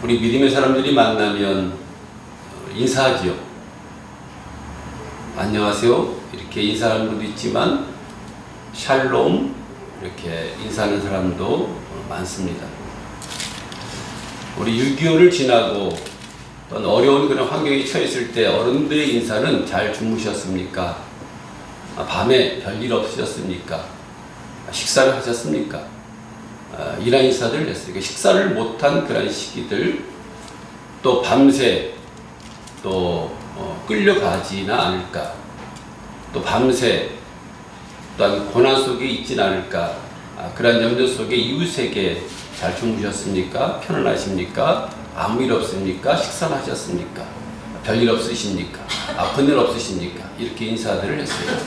우리 믿음의 사람들이 만나면 인사하지요. 안녕하세요 이렇게 인사하는 분도 있지만 샬롬 이렇게 인사하는 사람도 많습니다. 우리 6.25를 지나고 어떤 어려운 그런 환경에 처했을 때 어른들의 인사는 잘 주무셨습니까? 밤에 별일 없으셨습니까? 식사를 하셨습니까? 이런 인사들을 했어요. 식사를 못한 그런 시기들, 또 밤새 또 끌려가지나 않을까, 또 밤새 또한 고난 속에 있지는 않을까, 그런 염려 속에 이웃에게 잘 주무셨습니까? 편안하십니까? 아무 일 없습니까? 식사를 하셨습니까? 별일 없으십니까? 아픈 일 없으십니까? 이렇게 인사들을 했어요.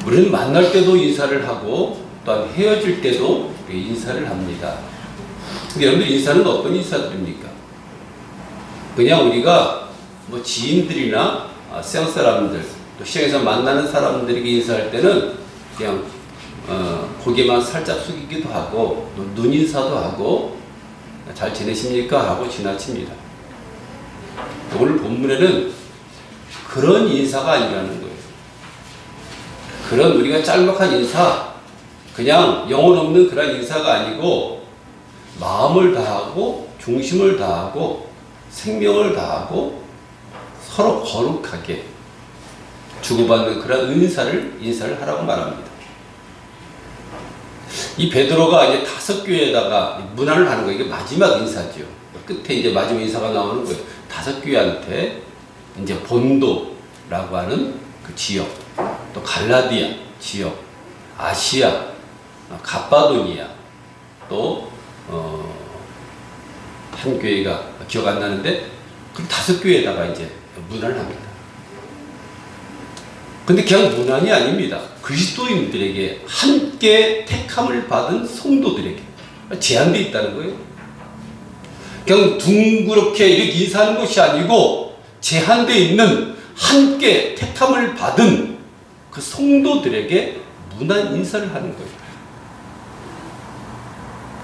우리는 만날 때도 인사를 하고 또한 헤어질 때도 인사를 합니다. 근데 여러분들 인사는 어떤 인사들입니까? 그냥 우리가 뭐 지인들이나 세상 사람들, 또 시장에서 만나는 사람들에게 인사할 때는 그냥 고개만 살짝 숙이기도 하고 또 눈인사도 하고 잘 지내십니까? 하고 지나칩니다. 오늘 본문에는 그런 인사가 아니라는 거예요. 그런 우리가 짤막한 인사, 그냥 영혼 없는 그런 인사가 아니고 마음을 다하고 중심을 다하고 생명을 다하고 서로 거룩하게 주고받는 그런 인사를 하라고 말합니다. 이 베드로가 이제 5교회에다가 문안을 하는 거예요. 이게 마지막 인사죠. 끝에 이제 마지막 인사가 나오는 거예요. 5교회한테 이제 본도라고 하는 그 지역, 또 갈라디아 지역, 아시아, 갑바도니아, 또 한 교회가 기억 안 나는데 그 5교회에다가 이제 문안을 합니다. 근데 그냥 문안이 아닙니다. 그리스도인들에게 함께 택함을 받은 성도들에게 제한되어 있다는 거예요. 그냥 둥그렇게 이렇게 인사하는 것이 아니고 제한되어 있는 함께 택함을 받은 그 성도들에게 문안 인사를 하는 거예요.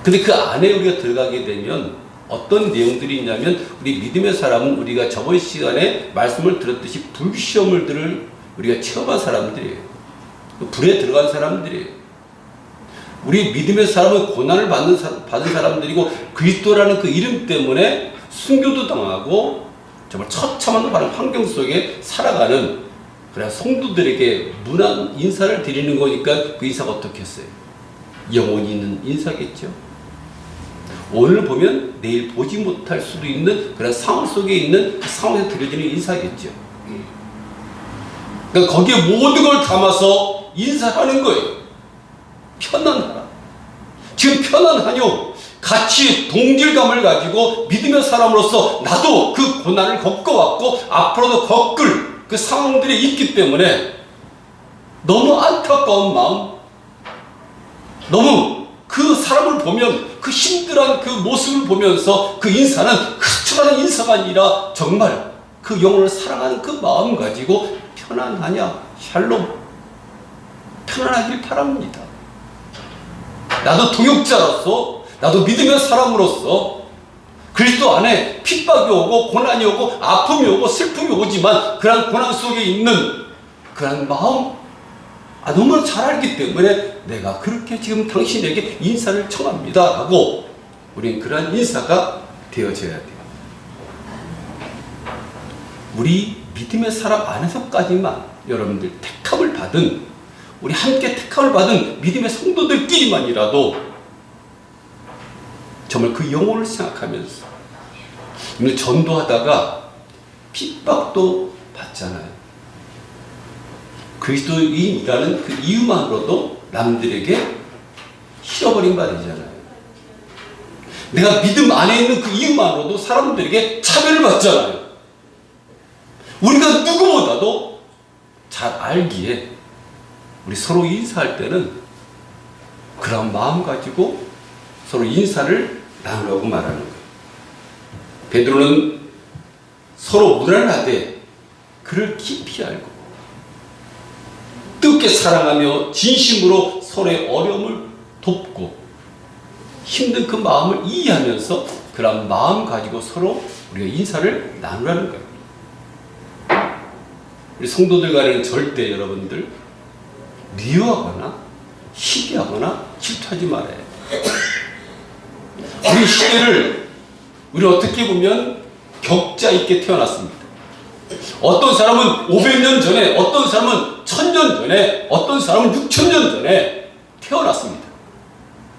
근데 그 안에 우리가 들어가게 되면 어떤 내용들이 있냐면 우리 믿음의 사람은 우리가 저번 시간에 말씀을 들었듯이 불시험을 우리가 체험한 사람들이에요. 불에 들어간 사람들이에요. 우리 믿음의 사람은 고난을 받은 사람들이고 그리스도라는 그 이름 때문에 순교도 당하고 정말 처참한 환경 속에 살아가는 그런 성도들에게 문안 인사를 드리는 거니까 그 인사가 어떻게 했어요? 영혼이 있는 인사겠죠. 오늘 보면 내일 보지 못할 수도 있는 그런 상황 속에 있는 그 상황에서 드려지는 인사겠죠. 그러니까 거기에 모든 걸 담아서 인사하는 거예요. 편안하라. 지금 편안하뇨. 같이 동질감을 가지고 믿음의 사람으로서 나도 그 고난을 겪어왔고 앞으로도 겪을 그 상황들이 있기 때문에 너무 안타까운 마음, 너무 그 사람을 보면 그 힘들한 그 모습을 보면서 그 인사는 그처럼 인사가 아니라 정말 그 영혼을 사랑하는 그 마음 가지고 편안하냐, 샬롬, 편안하길 바랍니다. 나도 동역자로서, 나도 믿음의 사람으로서 그리스도 안에 핍박이 오고 고난이 오고 아픔이 오고 슬픔이 오지만 그런 고난 속에 있는 그런 마음 너무나 잘 알기 때문에 내가 그렇게 지금 당신에게 인사를 청합니다 하고 우리는 그러한 인사가 되어져야 돼요. 우리 믿음의 사람 안에서까지만 여러분들 택함을 받은, 우리 함께 택함을 받은 믿음의 성도들끼리만이라도 정말 그 영혼을 생각하면서 전도하다가 핍박도 받잖아요. 그리스도인이라는 그 이유만으로도 남들에게 잃어버린 바 되잖아요. 내가 믿음 안에 있는 그 이유만으로도 사람들에게 차별을 받잖아요. 우리가 누구보다도 잘 알기에 우리 서로 인사할 때는 그런 마음 가지고 서로 인사를 나누라고 말하는 거예요. 베드로는 서로 문안을 하되 그를 깊이 알고 뜨겁게 사랑하며 진심으로 서로의 어려움을 돕고 힘든 그 마음을 이해하면서 그런 마음 가지고 서로 우리가 인사를 나누라는 거예요. 우리 성도들 간에는 절대 여러분들 미워하거나 시기하거나 질투하지 말아요. 우리 시대를 우리 어떻게 보면 격자 있게 태어났습니다. 어떤 사람은 500년 전에, 어떤 사람은 1000년 전에, 어떤 사람은 6000년 전에 태어났습니다.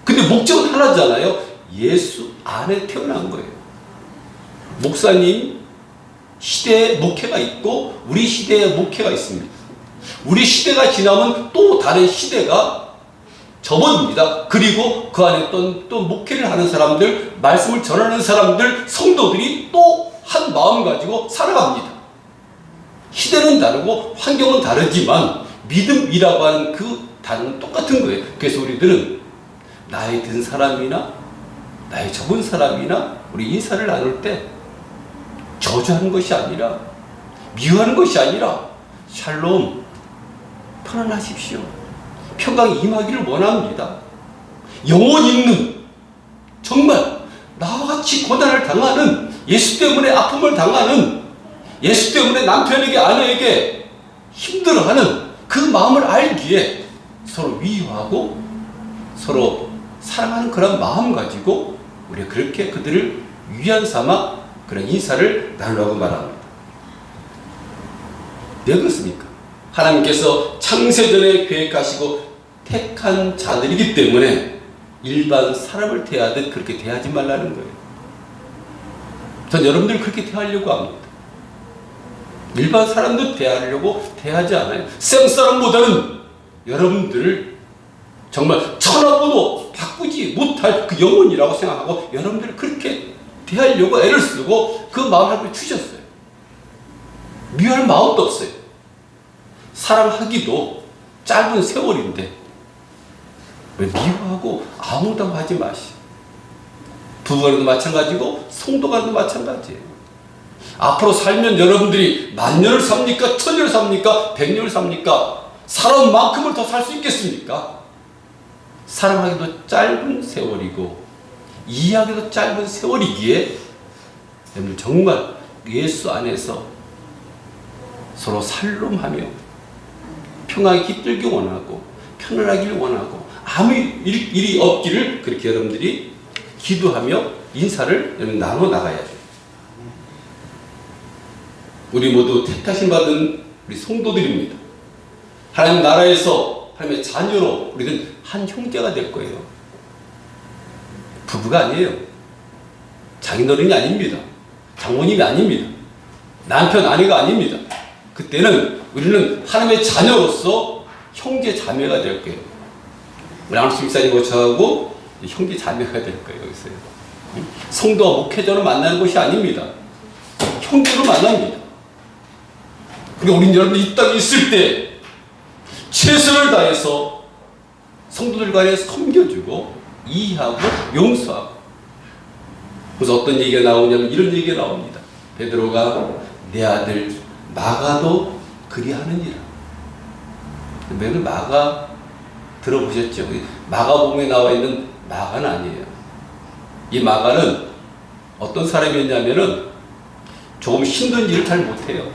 근데 목적은 하나잖아요. 예수 안에 태어난 거예요. 목사님 시대의 목회가 있고 우리 시대의 목회가 있습니다. 우리 시대가 지나면 또 다른 시대가 접어듭니다. 그리고 그 안에 또 목회를 하는 사람들, 말씀을 전하는 사람들, 성도들이 또 한 마음 가지고 살아갑니다. 시대는 다르고 환경은 다르지만 믿음이라고 하는 그 단어는 똑같은 거예요. 그래서 우리들은 나이 든 사람이나 나이 적은 사람이나 우리 인사를 나눌 때 저주하는 것이 아니라, 미워하는 것이 아니라 샬롬, 편안하십시오, 평강이 임하기를 원합니다. 영혼 있는, 정말 나와 같이 고난을 당하는, 예수 때문에 아픔을 당하는, 예수 때문에 남편에게 아내에게 힘들어하는 그 마음을 알기에 서로 위로하고 서로 사랑하는 그런 마음 가지고 우리가 그렇게 그들을 위안 삼아 그런 인사를 나누라고 말합니다. 왜 그렇습니까? 하나님께서 창세전에 계획하시고 택한 자들이기 때문에 일반 사람을 대하듯 그렇게 대하지 말라는 거예요. 전 여러분들 그렇게 대하려고 합니다. 일반 사람들 대하려고 대하지 않아요. 쌤사람보다는 여러분들을 정말 천하보도 바꾸지 못할 그 영혼이라고 생각하고 여러분들을 그렇게 대하려고 애를 쓰고 그 마음을 주셨어요. 미워할 마음도 없어요. 사랑하기도 짧은 세월인데 왜 미워하고 아무도 하지 마시. 부부간에도 마찬가지고 성도간에도 마찬가지예요. 앞으로 살면 여러분들이 만년을 삽니까? 1000년을 삽니까? 100년을 삽니까? 살아온 만큼을 더 살 수 있겠습니까? 사랑하기도 짧은 세월이고 이해하기도 짧은 세월이기에 여러분 정말 예수 안에서 서로 살롬하며 평화에 깃들기 원하고 편안하기를 원하고 아무 일이 없기를 그렇게 여러분들이 기도하며 인사를 여러분 나눠 나가야 돼요. 우리 모두 택하심 받은 우리 성도들입니다. 하나님 나라에서 하나님의 자녀로 우리는 한 형제가 될 거예요. 부부가 아니에요. 장인어른이 아닙니다. 장모님이 아닙니다. 남편 아내가 아닙니다. 그때는 우리는 하나님의 자녀로서 형제 자매가 될 거예요. 우리 안수 목사님 모셔하고 형제 자매가 될 거예요. 여기서 성도와 목회자로 만나는 것이 아닙니다. 형제로 만납니다. 그리고 우린 여러분 이 땅에 있을 때 최선을 다해서 성도들 간에 섬겨주고 이해하고 용서하고. 그래서 어떤 얘기가 나오냐면 이런 얘기가 나옵니다. 베드로가 내 아들 마가도 그리하느니라. 매일 마가 들어보셨죠? 마가복음에 나와 있는 마가는 아니에요. 이 마가는 어떤 사람이었냐면은 조금 힘든 일을 잘 못해요.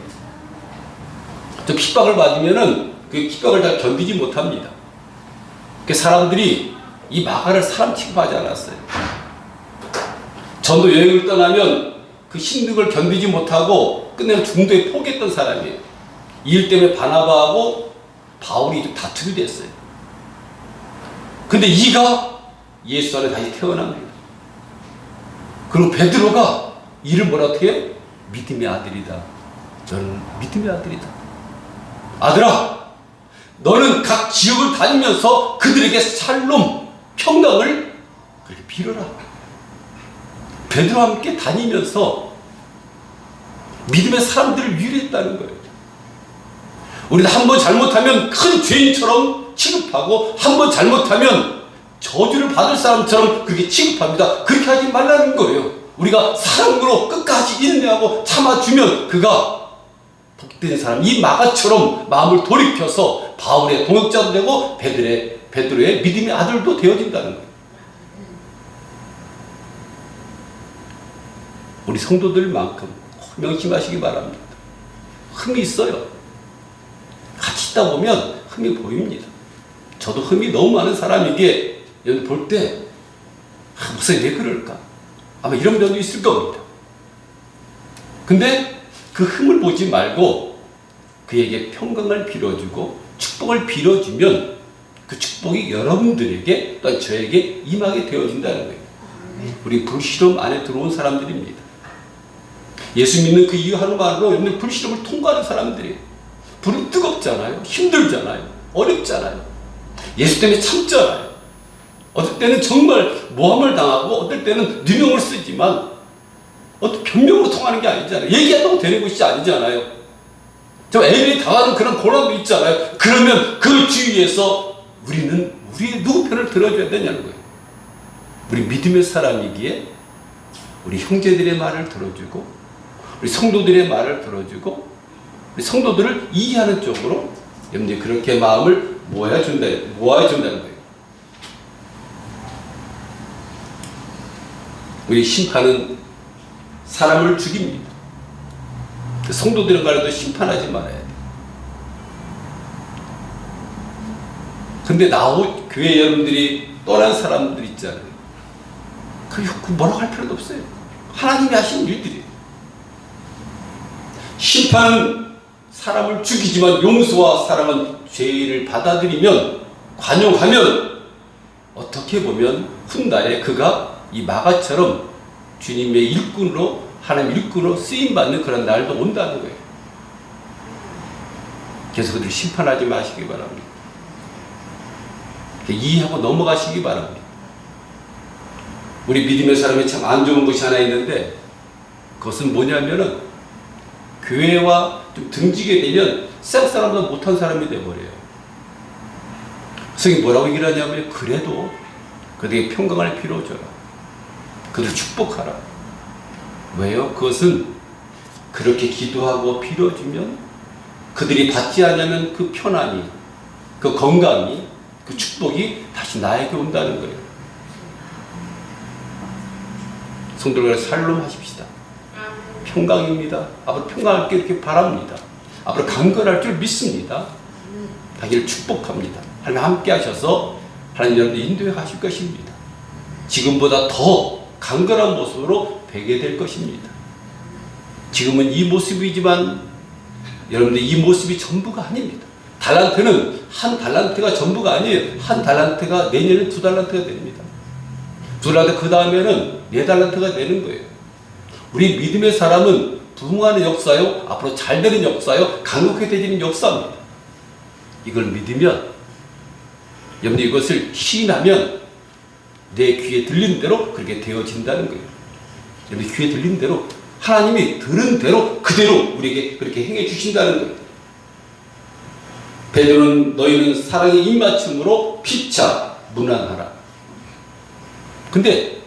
좀 핍박을 받으면은 그 핍박을 잘 견디지 못합니다. 그 사람들이 이 마가를 사람 취급하지 않았어요. 전도 여행을 떠나면 그 힘든 걸 견디지 못하고 끝내는 중도에 포기했던 사람이에요. 이 일 때문에 바나바하고 바울이 좀 다투게 됐어요. 근데 이가 예수 안에 다시 태어납니다. 그리고 베드로가 이를 뭐라고 해요? 믿음의 아들이다. 너는 믿음의 아들이다. 아들아, 너는 각 지역을 다니면서 그들에게 샬롬, 평강을 그렇게 빌어라. 베드로와 함께 다니면서 믿음의 사람들을 위로했다는 거예요. 우리는 한 번 잘못하면 큰 죄인처럼 취급하고 한 번 잘못하면 저주를 받을 사람처럼 그렇게 취급합니다. 그렇게 하지 말라는 거예요. 우리가 사랑으로 끝까지 인내하고 참아주면 그가 복된 사람, 이 마가처럼 마음을 돌이켜서 바울의 동역자도 되고 베드로의 믿음의 아들도 되어진다는 거예요. 우리 성도들만큼 명심하시기 바랍니다. 흠이 있어요. 같이 있다 보면 흠이 보입니다. 저도 흠이 너무 많은 사람에게 볼 때 목사님 왜 그럴까? 아마 이런 면도 있을 겁니다. 근데 그 흠을 보지 말고 그에게 평강을 빌어주고 축복을 빌어주면 그 축복이 여러분들에게 또한 저에게 임하게 되어진다는 거예요. 우리 불실험 안에 들어온 사람들입니다. 예수 믿는 그 이유 하나만으로 여러분들 불실험을 통과하는 사람들이에요. 불은 뜨겁잖아요. 힘들잖아요. 어렵잖아요. 예수 때문에 참잖아요. 어떨 때는 정말 모함을 당하고 어떨 때는 누명을 쓰지만 어떤 변명으로 통하는 게 아니잖아요. 얘기한다고 되는 것이 아니잖아요. 저 애들이 당하는 그런 고난도 있잖아요. 그러면 그 주위에서 우리는 우리의 누구 편을 들어줘야 되냐는 거예요. 우리 믿음의 사람이기에 우리 형제들의 말을 들어주고 우리 성도들의 말을 들어주고 우리 성도들을 이해하는 쪽으로 여러분들이 그렇게 마음을 모아준다는 거예요. 우리 심판은 사람을 죽입니다. 성도들은 가라도 심판하지 말아야 돼. 근데 교회 여러분들이 떠난 사람들 있잖아요. 그 뭐라고 할 필요도 없어요. 하나님이 하신 일들이에요. 심판은 사람을 죽이지만 용서와 사랑은 죄를 받아들이면 관용하면 어떻게 보면 훗날에 그가 이 마가처럼 주님의 일꾼으로 하나님 일꾼으로 쓰임받는 그런 날도 온다는 거예요. 그래서 그들을 심판하지 마시기 바랍니다. 이해하고 넘어가시기 바랍니다. 우리 믿음의 사람이 참 안 좋은 것이 하나 있는데 그것은 뭐냐면은 교회와 좀 등지게 되면 세상 사람보다 못한 사람이 되어버려요. 성경이 뭐라고 얘기를 하냐면 그래도 그들에게 평강을 빌어줘라. 그들을 축복하라. 왜요? 그것은 그렇게 기도하고 빌어주면 그들이 받지 않으면 그 편안이, 그 건강이, 그 축복이 다시 나에게 온다는 거예요. 성도들 살롬 하십시다. 평강입니다. 앞으로 평강할 게 이렇게 바랍니다. 앞으로 강건할 줄 믿습니다. 자기를 축복합니다. 하나님 함께 하셔서 하나님 여러분들 인도해 가실 것입니다. 지금보다 더 강건한 모습으로 뵈게 될 것입니다. 지금은 이 모습이지만 여러분들 이 모습이 전부가 아닙니다. 달란트는 한 달란트가 전부가 아니에요. 한 달란트가 내년에 2달란트가 됩니다. 2달란트 그 다음에는 4달란트가 되는 거예요. 우리 믿음의 사람은 부흥하는 역사요, 앞으로 잘 되는 역사요, 강력해지는 역사입니다. 이걸 믿으면 여러분들 이것을 시인하면 내 귀에 들린 대로 그렇게 되어진다는 거예요. 여러분 귀에 들린 대로 하나님이 들은 대로 그대로 우리에게 그렇게 행해 주신다는 거예요. 베드로는 너희는 사랑의 입맞춤으로 피차 무난하라. 근데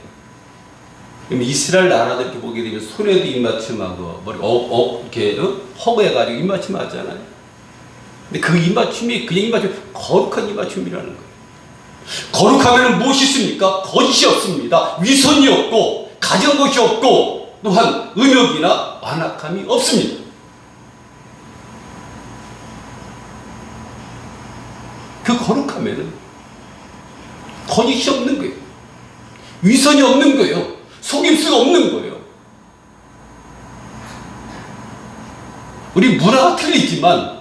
이스라엘 나라들 이렇게 보게 되면 손에도 입맞춤하고 머리 이렇게 허그해가지고 입맞춤 하잖아요. 근데 그 입맞춤이 그냥 입맞춤 거룩한 입맞춤이라는 거예요. 거룩하면 무엇이 있습니까? 거짓이 없습니다. 위선이 없고 가진 것이 없고 또한 음욕이나 완악함이 없습니다. 그 거룩하면은 거짓이 없는 거예요. 위선이 없는 거예요. 속임수가 없는 거예요. 우리 문화가 틀리지만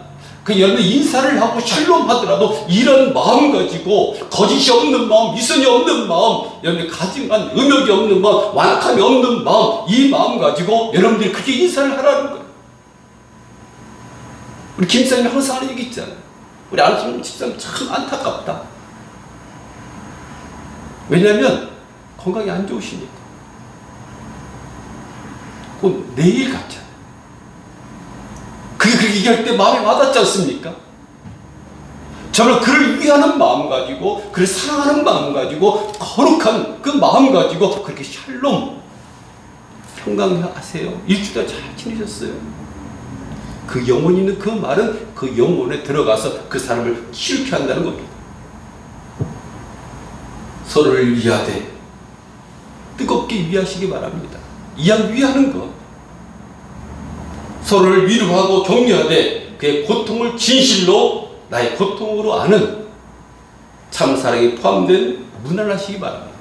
그 여러분 인사를 하고 샬롬 하더라도 이런 마음 가지고 거짓이 없는 마음, 위선이 없는 마음, 여러분이 가증한 음욕이 없는 마음, 완악함이 없는 마음, 이 마음 가지고 여러분들이 그렇게 인사를 하라는 거예요. 우리 김사님이 항상 하는 얘기 있잖아요. 우리 안수님 집사님 참 안타깝다. 왜냐하면 건강이 안 좋으시니까. 곧 내일 같잖아요. 그게 그렇게 얘기할 때 마음에 와닿지 않습니까? 정말 그를 위하는 마음 가지고 그를 사랑하는 마음 가지고 거룩한 그 마음 가지고 그렇게 샬롬 평강하세요. 일주일 잘 지내셨어요? 그 영혼이 있는 그 말은 그 영혼에 들어가서 그 사람을 치유케 한다는 겁니다. 서로를 위하되 뜨겁게 위하시기 바랍니다. 이양 위하는 것. 서로를 위로하고 격려하되 그의 고통을 진실로 나의 고통으로 아는 참 사랑이 포함된 문안하시기 바랍니다.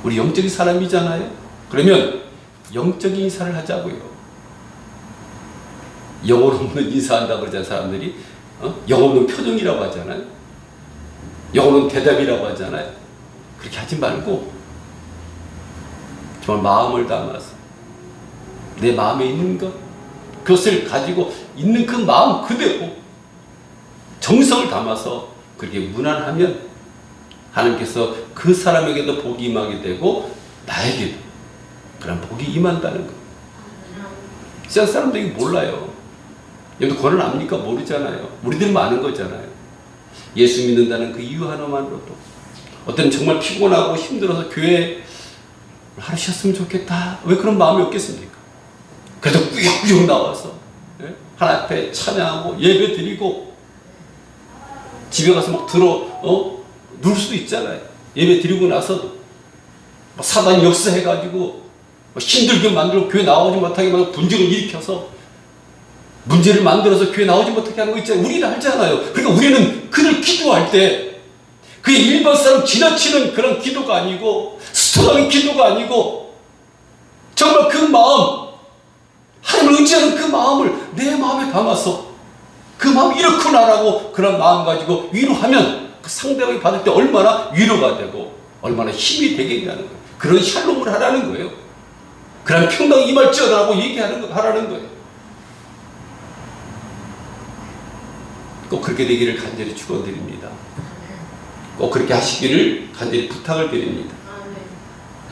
우리 영적인 사람이잖아요. 그러면 영적인 인사를 하자고요. 영혼 없는 인사한다고 그러잖아요. 사람들이 영혼 없는 표정이라고 하잖아요. 영혼 없는 대답이라고 하잖아요. 그렇게 하지 말고 정말 마음을 담아서 내 마음에 있는 것, 그것을 가지고 있는 그 마음 그대로 정성을 담아서 그렇게 문안하면 하나님께서 그 사람에게도 복이 임하게 되고 나에게도 그런 복이 임한다는 거예요. 세상 사람들이 몰라요. 여러분 그건 압니까? 모르잖아요. 우리들만 아는 거잖아요. 예수 믿는다는 그 이유 하나만으로도 어떤 정말 피곤하고 힘들어서 교회에 하루 쉬었으면 좋겠다. 왜 그런 마음이 없겠습니까? 그래도 꾸역꾸역 나와서 하나님 앞에 찬양하고 예배 드리고 집에 가서 막 누울 수도 있잖아요. 예배 드리고 나서도 사단이 역사해가지고 힘들게 만들고 교회 나오지 못하게 막 분쟁을 일으켜서 문제를 만들어서 교회 나오지 못하게 하는 거 있잖아요. 우리는 알잖아요. 그러니까 우리는 그를 기도할 때 그게 일반 사람 지나치는 그런 기도가 아니고 스토하는 기도가 아니고 정말 그 마음, 하나님을 의지하는 그 마음을 내 마음에 담아서 그 마음 이렇구나라고 그런 마음 가지고 위로하면 그 상대방이 받을 때 얼마나 위로가 되고 얼마나 힘이 되겠냐는 거예요. 그런 샬롬을 하라는 거예요. 그런 평강이 임할지어다라고 하라는 거예요. 꼭 그렇게 되기를 간절히 축원드립니다. 꼭 그렇게 하시기를 간절히 부탁을 드립니다.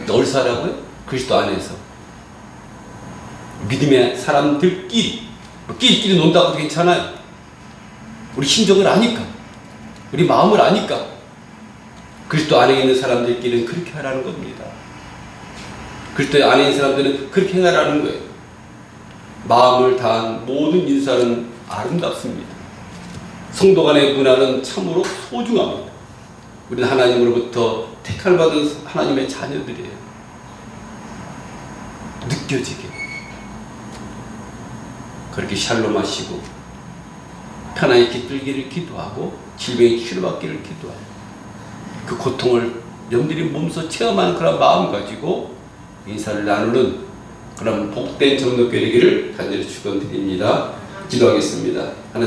널 사라고요? 그리스도 안에서 믿음의 사람들끼리 끼리끼리 논다고 괜찮아요. 우리 심정을 아니까, 우리 마음을 아니까 그리스도 안에 있는 사람들끼리는 그렇게 하라는 겁니다. 그리스도 안에 있는 사람들은 그렇게 해라는 거예요. 마음을 다한 모든 인사는 아름답습니다. 성도 간의 문화는 참으로 소중합니다. 우리는 하나님으로부터 택함을 받은 하나님의 자녀들이에요. 느껴지게 그렇게 샬롬하시고 편안히 깃들기를 기도하고 질병이 치료받기를 기도하고 그 고통을 영들이 몸소 체험하는 그런 마음 가지고 인사를 나누는 그런 복된 전도교회이기를 간절히 축원드립니다. 기도하겠습니다.